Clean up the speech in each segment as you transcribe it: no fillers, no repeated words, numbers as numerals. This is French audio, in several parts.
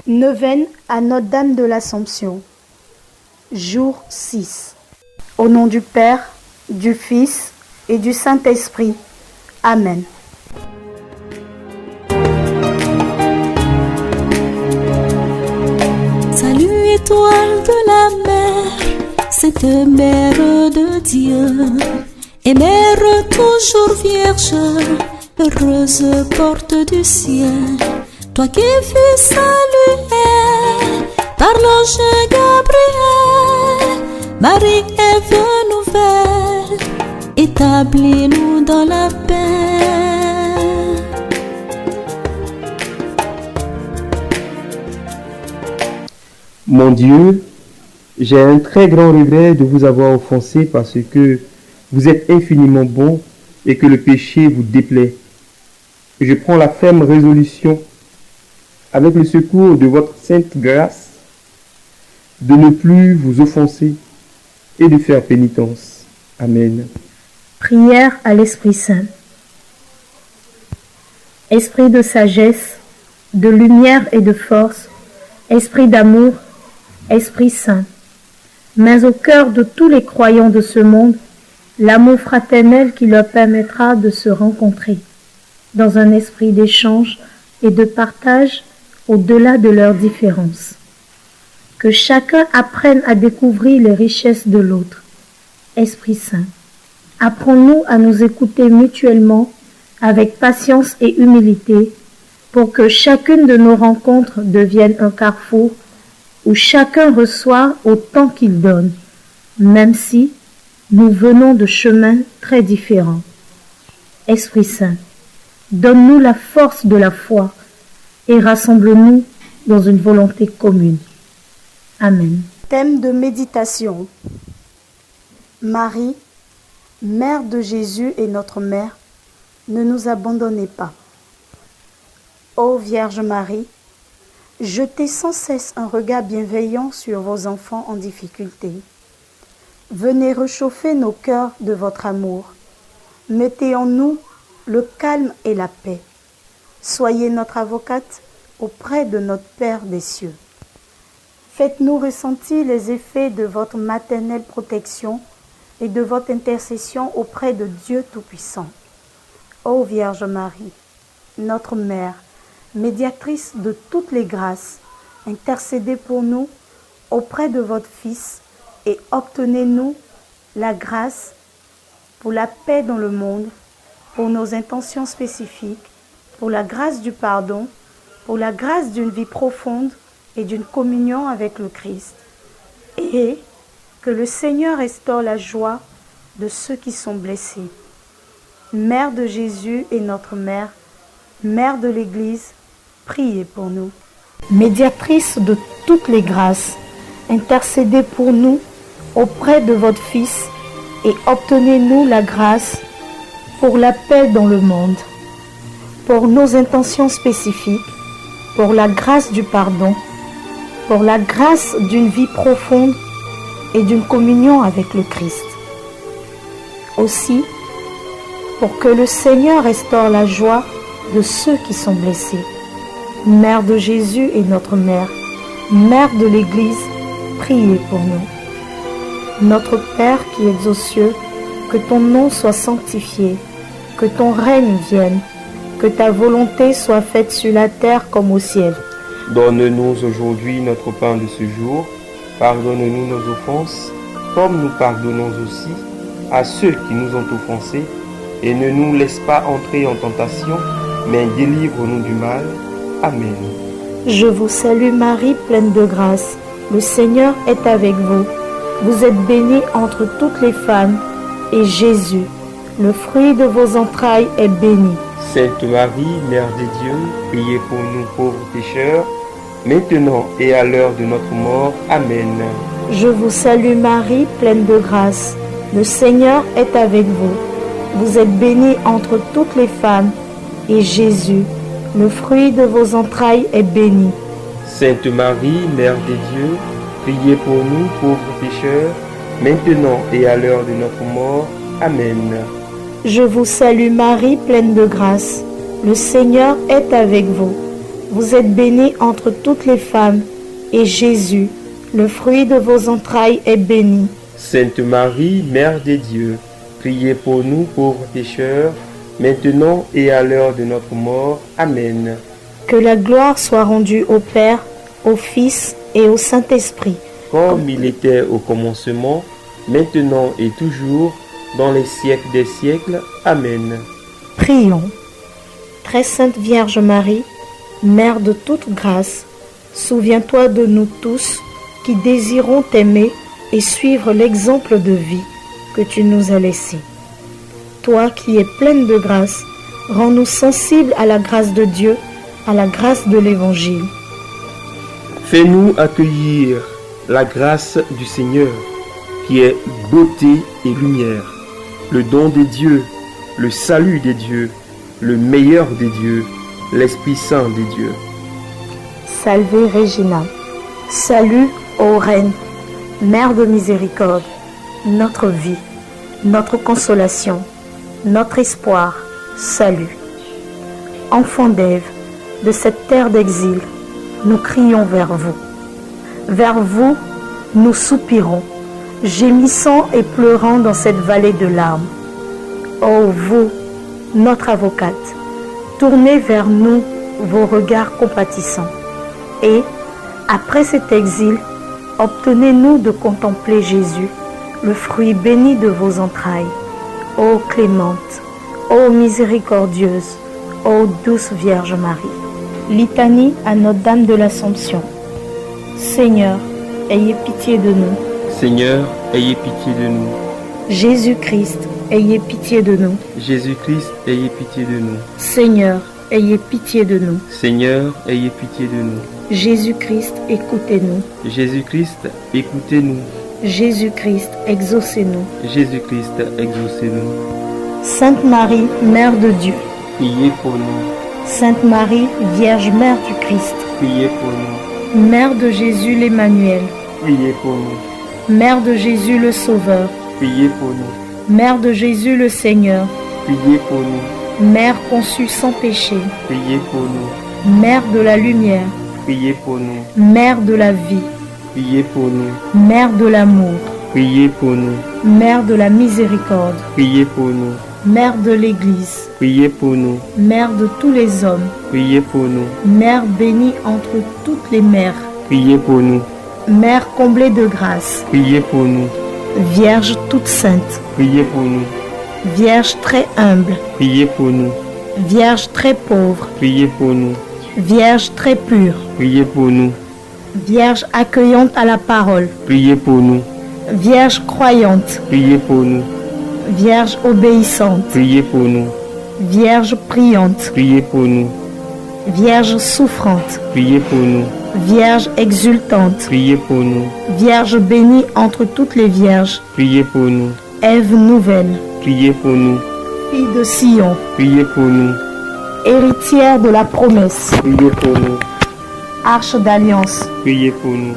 Neuvaine à Notre-Dame de l'Assomption. Jour 6. Au nom du Père, du Fils et du Saint-Esprit. Amen. Salut étoile de la mer, cette mère de Dieu, et mère toujours vierge, heureuse porte du ciel. Toi qui fus saluée par l'ange Gabriel, Marie est nouvelle, établis-nous dans la paix. Mon Dieu, j'ai un très grand regret de vous avoir offensé parce que vous êtes infiniment bon et que le péché vous déplaît. Je prends la ferme résolution, avec le secours de votre sainte grâce, de ne plus vous offenser et de faire pénitence. Amen. Prière à l'Esprit Saint. Esprit de sagesse, de lumière et de force, esprit d'amour, Esprit Saint, mets au cœur de tous les croyants de ce monde l'amour fraternel qui leur permettra de se rencontrer dans un esprit d'échange et de partage au-delà de leurs différences. Que chacun apprenne à découvrir les richesses de l'autre. Esprit Saint, apprends-nous à nous écouter mutuellement avec patience et humilité pour que chacune de nos rencontres devienne un carrefour où chacun reçoit autant qu'il donne, même si nous venons de chemins très différents. Esprit Saint, donne-nous la force de la foi et rassemble-nous dans une volonté commune. Amen. Thème de méditation. Marie, Mère de Jésus et notre Mère, ne nous abandonnez pas. Ô Vierge Marie, jetez sans cesse un regard bienveillant sur vos enfants en difficulté. Venez réchauffer nos cœurs de votre amour. Mettez en nous le calme et la paix. Soyez notre avocate auprès de notre Père des cieux. Faites-nous ressentir les effets de votre maternelle protection et de votre intercession auprès de Dieu Tout-Puissant. Ô Vierge Marie, notre Mère, médiatrice de toutes les grâces, intercédez pour nous auprès de votre Fils et obtenez-nous la grâce pour la paix dans le monde, pour nos intentions spécifiques, pour la grâce du pardon, pour la grâce d'une vie profonde et d'une communion avec le Christ. Et que le Seigneur restaure la joie de ceux qui sont blessés. Mère de Jésus et notre Mère, Mère de l'Église, priez pour nous. Médiatrice de toutes les grâces, intercédez pour nous auprès de votre Fils et obtenez-nous la grâce pour la paix dans le monde, pour nos intentions spécifiques, pour la grâce du pardon, pour la grâce d'une vie profonde et d'une communion avec le Christ. Aussi, pour que le Seigneur restaure la joie de ceux qui sont blessés. Mère de Jésus et notre Mère, Mère de l'Église, priez pour nous. Notre Père qui es aux cieux, que ton nom soit sanctifié, que ton règne vienne, que ta volonté soit faite sur la terre comme au ciel. Donne-nous aujourd'hui notre pain de ce jour. Pardonne-nous nos offenses, comme nous pardonnons aussi à ceux qui nous ont offensés. Et ne nous laisse pas entrer en tentation, mais délivre-nous du mal. Amen. Je vous salue Marie, pleine de grâce. Le Seigneur est avec vous. Vous êtes bénie entre toutes les femmes, et Jésus, le fruit de vos entrailles, est béni. Sainte Marie, Mère de Dieu, priez pour nous pauvres pécheurs, maintenant et à l'heure de notre mort. Amen. Je vous salue Marie, pleine de grâce. Le Seigneur est avec vous. Vous êtes bénie entre toutes les femmes, et Jésus, le fruit de vos entrailles, est béni. Sainte Marie, Mère de Dieu, priez pour nous pauvres pécheurs, maintenant et à l'heure de notre mort. Amen. Je vous salue Marie, pleine de grâce. Le Seigneur est avec vous. Vous êtes bénie entre toutes les femmes, et Jésus, le fruit de vos entrailles, est béni. Sainte Marie, Mère de Dieu, priez pour nous pauvres pécheurs, maintenant et à l'heure de notre mort. Amen. Que la gloire soit rendue au Père, au Fils et au Saint-Esprit. Comme il était au commencement, maintenant et toujours, dans les siècles des siècles. Amen. Prions. Très Sainte Vierge Marie, Mère de toute grâce, souviens-toi de nous tous qui désirons t'aimer et suivre l'exemple de vie que tu nous as laissé. Toi qui es pleine de grâce, rends-nous sensibles à la grâce de Dieu, à la grâce de l'Évangile. Fais-nous accueillir la grâce du Seigneur, qui est beauté et lumière, le don de Dieu, le salut de Dieu, le meilleur des dieux, l'Esprit Saint de Dieu. Salve Regina. Salut, ô Reine, Mère de miséricorde, notre vie, notre consolation, notre espoir, salut. Enfants d'Ève, de cette terre d'exil, nous crions vers vous. Vers vous, nous soupirons, gémissant et pleurant dans cette vallée de larmes. Ô vous, notre avocate, tournez vers nous vos regards compatissants. Et, après cet exil, obtenez-nous de contempler Jésus, le fruit béni de vos entrailles. Ô clémente, ô miséricordieuse, ô douce Vierge Marie. Litanie à Notre-Dame de l'Assomption. Seigneur, ayez pitié de nous. Seigneur, ayez pitié de nous. Jésus-Christ, ayez pitié de nous. Jésus-Christ, ayez pitié de nous. Seigneur, ayez pitié de nous. Seigneur, ayez pitié de nous. Jésus-Christ, écoutez-nous. Jésus-Christ, écoutez-nous. Jésus-Christ, exaucez-nous. Jésus-Christ, exaucez-nous. Sainte Marie, Mère de Dieu. Priez pour nous. Sainte Marie, Vierge Mère du Christ. Priez pour nous. Mère de Jésus l'Emmanuel. Priez pour nous. Mère de Jésus le Sauveur. Priez pour nous. Mère de Jésus le Seigneur. Priez pour nous. Mère conçue sans péché. Priez pour nous. Mère de la lumière. Priez pour nous. Mère de la vie. Priez pour nous. Mère de l'amour. Priez pour nous. Mère de la miséricorde. Priez pour nous. Mère de l'Église. Priez pour nous. Mère de tous les hommes. Priez pour nous. Mère bénie entre toutes les mères. Priez pour nous. Mère comblée de grâce. Priez pour nous. Vierge toute sainte. Priez pour nous. Vierge très humble. Priez pour nous. Vierge très pauvre. Priez pour nous. Vierge très pure. Priez pour nous. Vierge accueillante à la parole. Priez pour nous. Vierge croyante. Priez pour nous. Vierge obéissante. Priez pour nous. Vierge priante. Priez pour nous. Vierge souffrante. Priez pour nous. Vierge exultante. Priez pour nous. Vierge bénie entre toutes les vierges. Priez pour nous. Ève nouvelle. Priez pour nous. Fille de Sion. Priez pour nous. Héritière de la promesse. Priez pour nous. Arche d'alliance. Priez pour nous.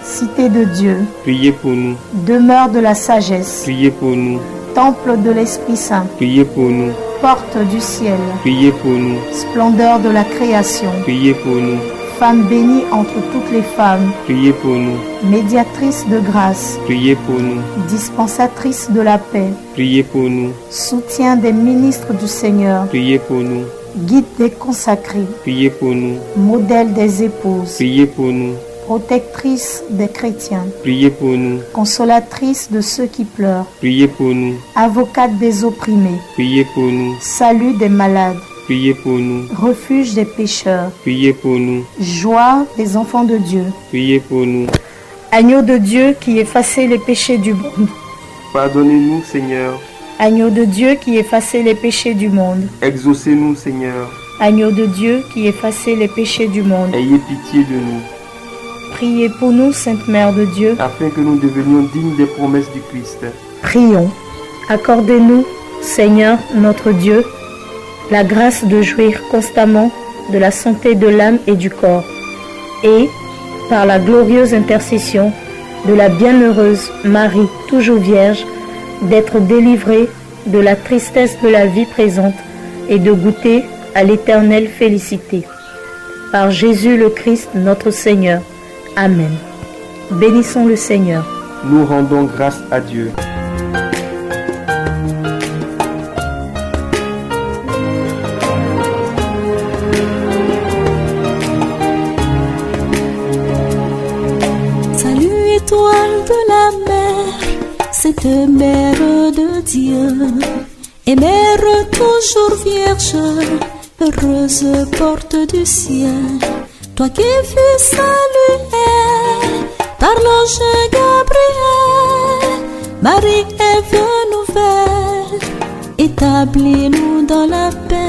Cité de Dieu. Priez pour nous. Demeure de la sagesse. Priez pour nous. Temple de l'Esprit Saint. Priez pour nous. Porte du ciel. Priez pour nous. Splendeur de la création. Priez pour nous. Femme bénie entre toutes les femmes. Priez pour nous. Médiatrice de grâce. Priez pour nous. Dispensatrice de la paix. Priez pour nous. Soutien des ministres du Seigneur. Priez pour nous. Guide des consacrés. Priez pour nous. Modèle des épouses. Priez pour nous. Protectrice des chrétiens. Priez pour nous. Consolatrice de ceux qui pleurent. Priez pour nous. Avocate des opprimés. Priez pour nous. Salut des malades. Priez pour nous. Refuge des pécheurs. Priez pour nous. Joie des enfants de Dieu. Priez pour nous. Agneau de Dieu qui effaçait les péchés du monde. Pardonnez-nous, Seigneur. Agneau de Dieu qui effaçait les péchés du monde. Exaucez-nous, Seigneur. Agneau de Dieu qui effaçait les péchés du monde. Ayez pitié de nous, Priez pour nous, Sainte Mère de Dieu. afin que nous devenions dignes des promesses du Christ. Prions. Accordez-nous, Seigneur notre Dieu, la grâce de jouir constamment de la santé de l'âme et du corps, et, par la glorieuse intercession de la bienheureuse Marie, toujours vierge, d'être délivrés de la tristesse de la vie présente et de goûter à l'éternelle félicité. Par Jésus le Christ, notre Seigneur. Amen. Bénissons le Seigneur. Nous rendons grâce à Dieu. Salut étoile de la mer, cette mère de Dieu, et mère toujours vierge, heureuse porte du ciel, toi qui fus saluée par l'ange Gabriel. Marie est venue nouvelle, établis-nous dans la paix.